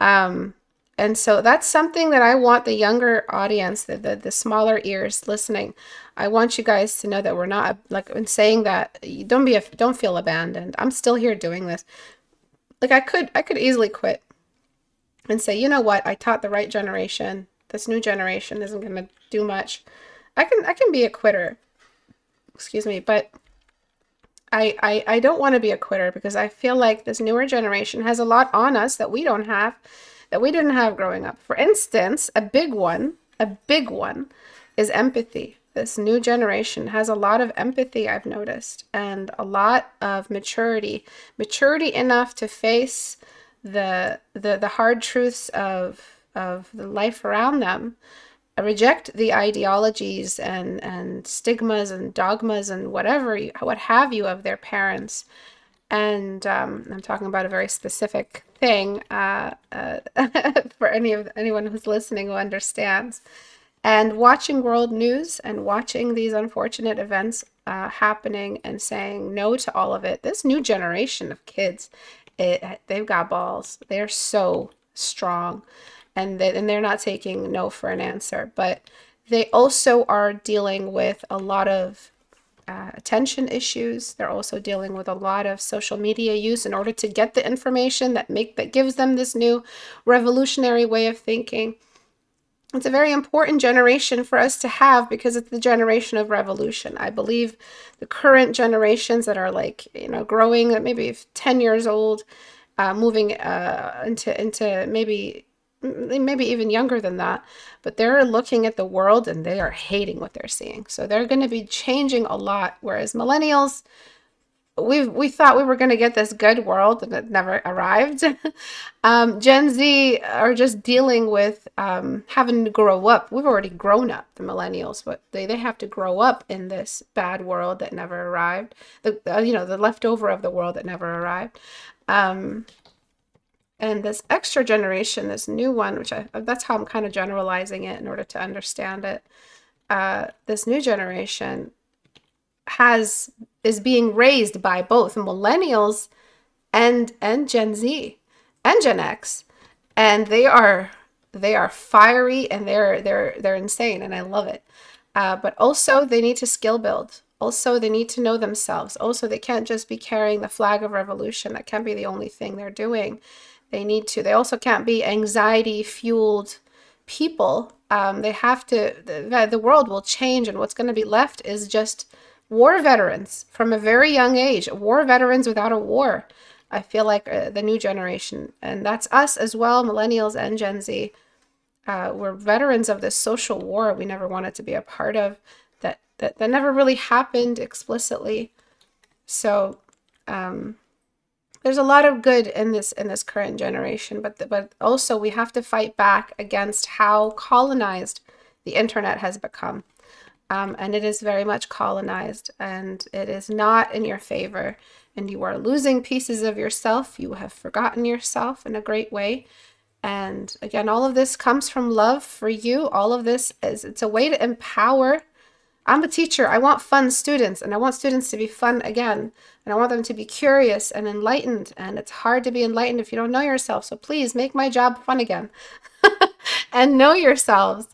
And so that's something that I want the younger audience, the smaller ears listening, I want you guys to know that we're not, like, in saying that, don't feel abandoned. I'm still here doing this. Like, I could easily quit and say, you know what, I taught the right generation. This new generation isn't going to do much. I can be a quitter, excuse me, but I don't want to be a quitter, because I feel like this newer generation has a lot on us that we don't have, that we didn't have growing up. For instance, a big one is empathy. This new generation has a lot of empathy, I've noticed, and a lot of maturity enough to face the hard truths of the life around them. Reject the ideologies and stigmas and dogmas and what have you of their parents. And I'm talking about a very specific thing for anyone who's listening who understands. And watching world news and watching these unfortunate events happening and saying no to all of it. This new generation of kids, they've got balls. They're so strong. And they're not taking no for an answer, but they also are dealing with a lot of attention issues. They're also dealing with a lot of social media use in order to get the information that gives them this new revolutionary way of thinking. It's a very important generation for us to have, because it's the generation of revolution. I believe the current generations that are growing at maybe 10 years old, moving into maybe even younger than that, but they're looking at the world and they are hating what they're seeing. So they're going to be changing a lot, whereas millennials, we thought we were going to get this good world, and it never arrived. Gen Z are just dealing with having to grow up. We've already grown up, the millennials, but they have to grow up in this bad world that never arrived. The leftover of the world that never arrived. Um, and this extra generation, this new one, that's how I'm kind of generalizing it in order to understand it. This new generation is being raised by both millennials and Gen Z and Gen X, and they are fiery, and they're insane, and I love it. But also they need to skill build. Also they need to know themselves. Also they can't just be carrying the flag of revolution. That can't be the only thing they're doing. They also can't be anxiety fueled people. They have to. The world will change, and what's going to be left is just war veterans from a very young age. War veterans without a war. I feel like the new generation, and that's us as well, millennials and Gen Z. We're veterans of this social war we never wanted to be a part of, that never really happened explicitly. So there's a lot of good in this current generation, but also we have to fight back against how colonized the internet has become. And it is very much colonized, and it is not in your favor, and you are losing pieces of yourself. You have forgotten yourself in a great way. And again, all of this comes from love for you. All of this it's a way to empower. I'm a teacher. I want fun students, and I want students to be fun again. And I want them to be curious and enlightened. And it's hard to be enlightened if you don't know yourself. So please make my job fun again and know yourselves.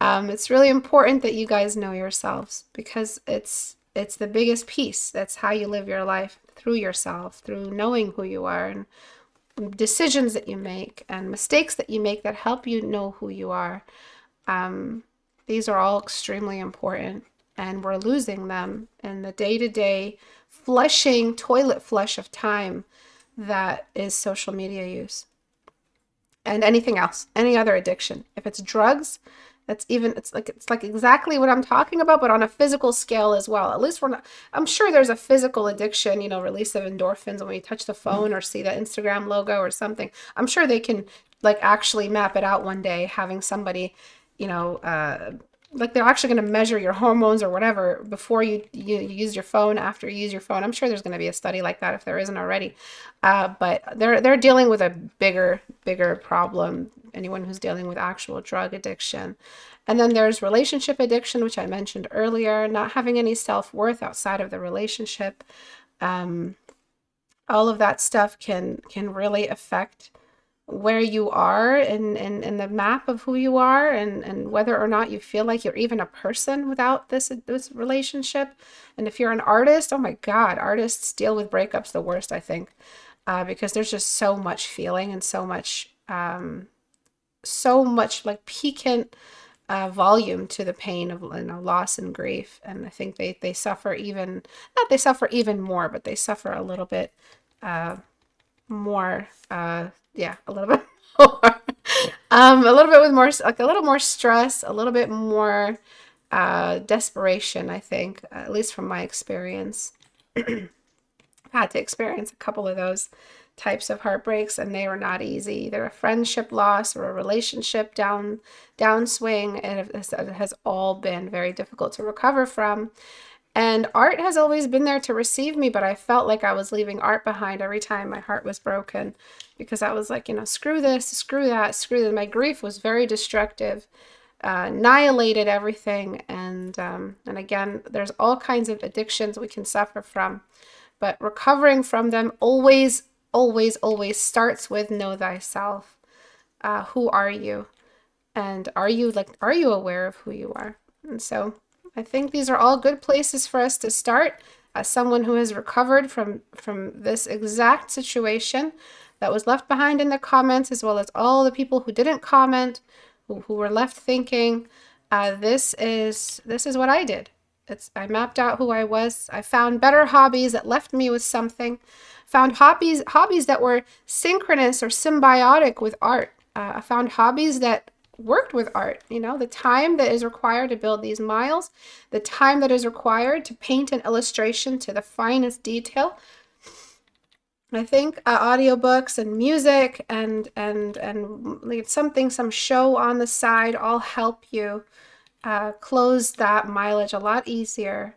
It's really important that you guys know yourselves, because it's the biggest piece. That's how you live your life, through yourself, through knowing who you are, and decisions that you make and mistakes that you make that help you know who you are. These are all extremely important, and we're losing them in the day-to-day flushing, toilet flush of time that is social media use. And anything else, any other addiction. If it's drugs, it's like exactly what I'm talking about, but on a physical scale as well. At least I'm sure there's a physical addiction, release of endorphins when you touch the phone or see the Instagram logo or something. I'm sure they can like actually map it out one day, having somebody, like they're actually going to measure your hormones or whatever before you use your phone, after you use your phone. I'm sure there's going to be a study like that if there isn't already. But they're dealing with a bigger problem. Anyone who's dealing with actual drug addiction. And then there's relationship addiction, which I mentioned earlier, not having any self-worth outside of the relationship. All of that stuff can really affect where you are in the map of who you are, and whether or not you feel like you're even a person without this relationship. And if you're an artist, oh my God, artists deal with breakups the worst, I think, because there's just so much feeling and so much like piquant volume to the pain of loss and grief. And I think they suffer even, not they suffer even more, but they suffer a little bit more, a little bit more, a little bit with more, like a little more stress, a little bit more desperation, I think, at least from my experience. I've had to experience a couple of those types of heartbreaks, and they were not easy. Either a friendship loss or a relationship downswing, and it has all been very difficult to recover from. And art has always been there to receive me, but I felt like I was leaving art behind every time my heart was broken, because I was like, screw this, screw that, screw that. My grief was very destructive, annihilated everything. And again, there's all kinds of addictions we can suffer from, but recovering from them always starts with know thyself. Who are you? And are you aware of who you are? And so I think these are all good places for us to start. As someone who has recovered from this exact situation that was left behind in the comments, as well as all the people who didn't comment, who were left thinking, this is what I did. I mapped out who I was. I found better hobbies that left me with something. Found hobbies that were synchronous or symbiotic with art. I found hobbies that worked with art, you know, the time that is required to build these miles, the time that is required to paint an illustration to the finest detail. I think audiobooks and music and like some show on the side all help you close that mileage a lot easier.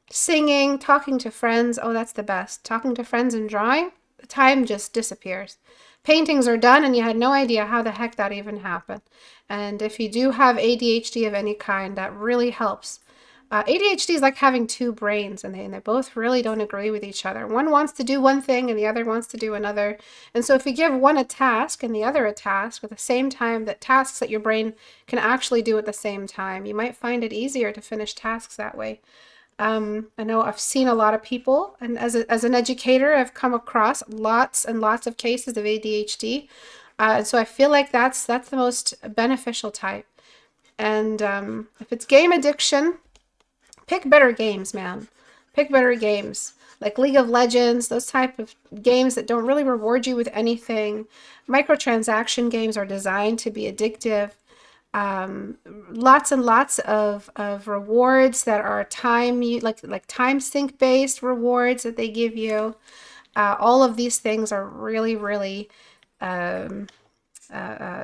Singing, talking to friends, oh, that's the best. Talking to friends and drawing, the time just disappears. Paintings are done and you had no idea how the heck that even happened. And if you do have ADHD of any kind, that really helps. ADHD is like having two brains, and they both really don't agree with each other. One wants to do one thing and the other wants to do another. And so if you give one a task and the other a task at the same time, that tasks that your brain can actually do at the same time, you might find it easier to finish tasks that way. I know I've seen a lot of people, and as an educator, I've come across lots and lots of cases of ADHD. And so I feel like that's the most beneficial type. And if it's game addiction, pick better games, man. Pick better games like League of Legends, those type of games that don't really reward you with anything. Microtransaction games are designed to be addictive. Lots and lots of rewards that are like time sync based rewards that they give you. All of these things are really, really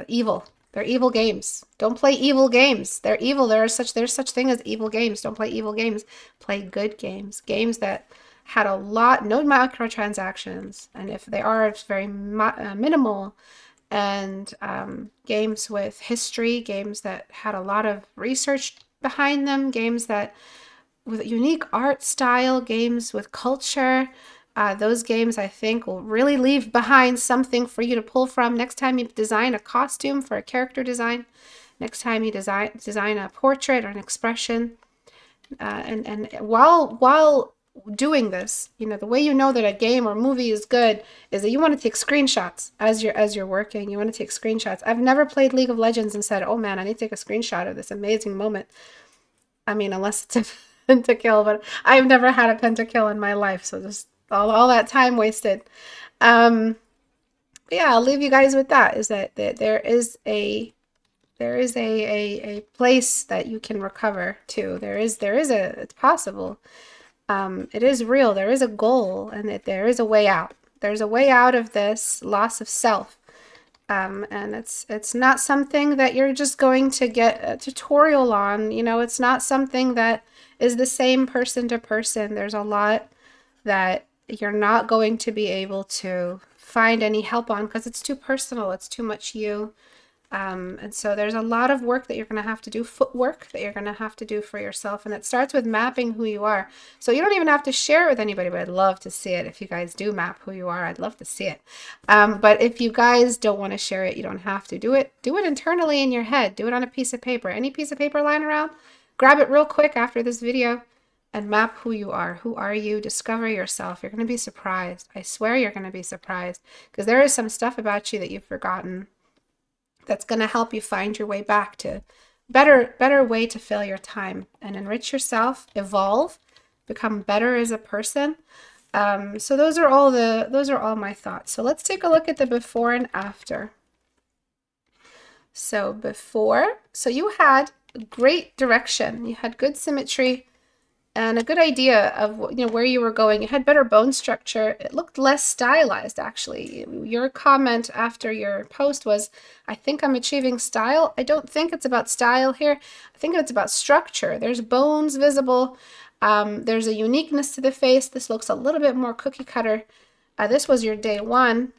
evil. They're evil games. Don't play evil games. They're evil. There's such thing as evil games. Don't play evil games. Play good games. Games that had no microtransactions, and if they are, it's very minimal. And games with history, games that had a lot of research behind them, games that with unique art style, games with culture. Those games, I think, will really leave behind something for you to pull from next time you design a costume for a character design, next time you design a portrait or an expression. And while doing this, you know, the way you know that a game or movie is good is that you want to take screenshots as you're working. You want to take screenshots. I've never played League of Legends and said, oh man, I need to take a screenshot of this amazing moment. I mean, unless it's a pentakill, but I've never had a pentakill in my life, so just all that time wasted. Yeah, I'll leave you guys with that, is that there is a place that you can recover to. It's possible. It is real. There is a goal, and that there is a way out. There's a way out of this loss of self. And it's not something that you're just going to get a tutorial on. You know, it's not something that is the same person to person. There's a lot that you're not going to be able to find any help on because it's too personal. It's too much you. And so there's a lot of work that you're going to have to do, footwork that you're going to have to do for yourself. And it starts with mapping who you are. So you don't even have to share it with anybody, but I'd love to see it. If you guys do map who you are, I'd love to see it. But if you guys don't want to share it, you don't have to do it. Do it internally in your head. Do it on a piece of paper. Any piece of paper lying around, grab it real quick after this video and map who you are. Who are you? Discover yourself. You're going to be surprised. I swear you're going to be surprised, because there is some stuff about you that you've forgotten that's going to help you find your way back to better way to fill your time and enrich yourself, evolve, become better as a person. So those are all my thoughts. So let's take a look at the before and after. So before, so you had great direction, you had good symmetry and a good idea of where you were going. You had better bone structure. It looked less stylized, actually. Your comment after your post was, I think I'm achieving style. I don't think it's about style here. I think it's about structure. There's bones visible. There's a uniqueness to the face. This looks a little bit more cookie cutter. This was your day 1,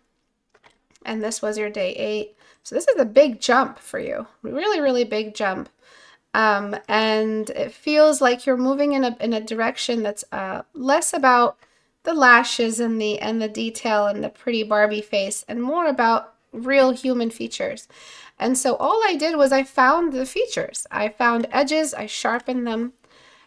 and this was your day 8. So this is a big jump for you. Really, really big jump. And it feels like you're moving in a direction that's less about the lashes and the detail and the pretty Barbie face, and more about real human features. And so all I did was I found the features. I found edges, I sharpened them,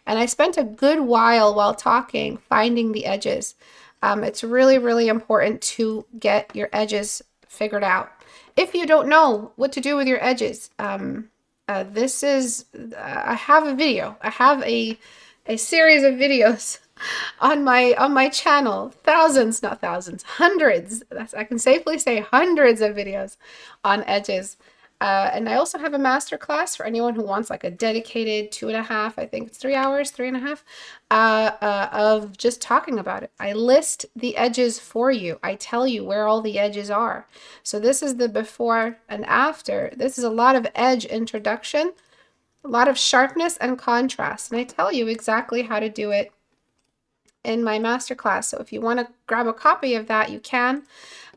and I spent a good while talking finding the edges. It's really, really important to get your edges figured out. If you don't know what to do with your edges, I have a video. I have a series of videos on my channel. Thousands, not thousands, hundreds. I can safely say hundreds of videos on edges. And I also have a master class for anyone who wants like a dedicated 2.5, I think it's 3 hours, 3.5, of just talking about it. I list the edges for you. I tell you where all the edges are. So this is the before and after. This is a lot of edge introduction, a lot of sharpness and contrast. And I tell you exactly how to do it in my masterclass. So if you want to grab a copy of that, you can.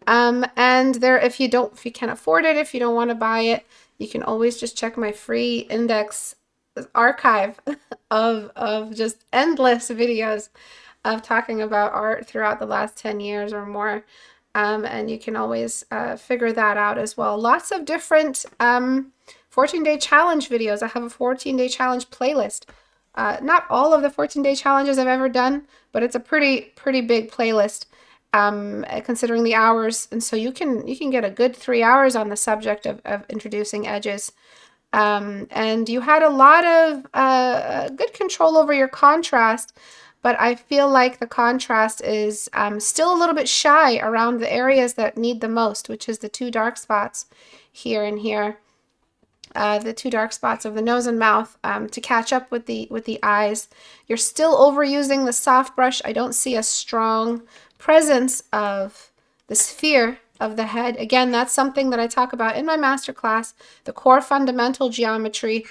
And there, if you can't afford it, if you don't want to buy it, you can always just check my free index archive of just endless videos of talking about art throughout the last 10 years or more. And you can always figure that out as well. Lots of different 14-day challenge videos. I have a 14-day challenge playlist. Not all of the 14-day challenges I've ever done, but it's a pretty big playlist considering the hours. And so you can get a good 3 hours on the subject of introducing edges. And you had a lot of good control over your contrast, but I feel like the contrast is still a little bit shy around the areas that need the most, which is the 2 dark spots here and here. The 2 dark spots of the nose and mouth to catch up with the eyes. You're still overusing the soft brush. I don't see a strong presence of the sphere of the head. Again, that's something that I talk about in my masterclass, the core fundamental geometry,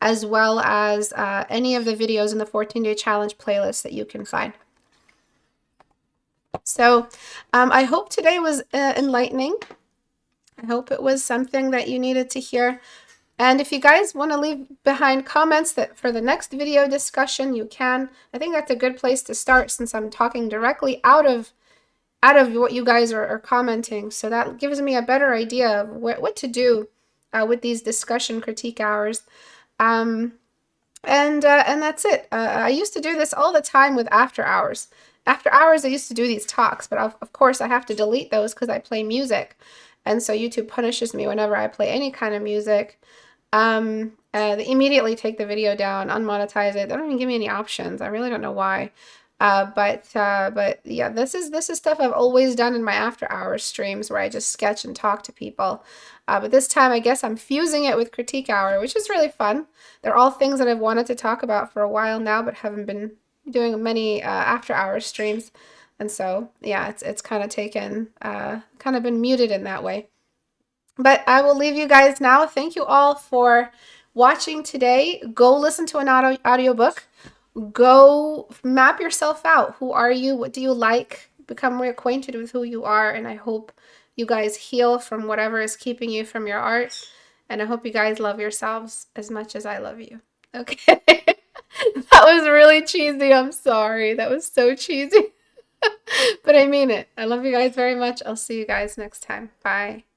as well as any of the videos in the 14-day challenge playlist that you can find. So I hope today was enlightening. I hope it was something that you needed to hear. And if you guys want to leave behind comments that for the next video discussion, you can. I think that's a good place to start since I'm talking directly out of what you guys are commenting. So that gives me a better idea of what to do with these discussion critique hours. And that's it. I used to do this all the time with after hours. After hours, I used to do these talks, but of course I have to delete those because I play music. And so YouTube punishes me whenever I play any kind of music. They immediately take the video down, unmonetize it. They don't even give me any options. I really don't know why. But yeah, this is stuff I've always done in my after hours streams where I just sketch and talk to people. But this time I guess I'm fusing it with Critique Hour, which is really fun. They're all things that I've wanted to talk about for a while now, but haven't been doing many after hours streams. And so yeah, it's kind of taken, kind of been muted in that way. But I will leave you guys now. Thank you all for watching today. Go listen to an audiobook. Go map yourself out. Who are you? What do you like? Become reacquainted with who you are. And I hope you guys heal from whatever is keeping you from your art. And I hope you guys love yourselves as much as I love you. Okay. That was really cheesy. I'm sorry. That was so cheesy. But I mean it. I love you guys very much. I'll see you guys next time. Bye.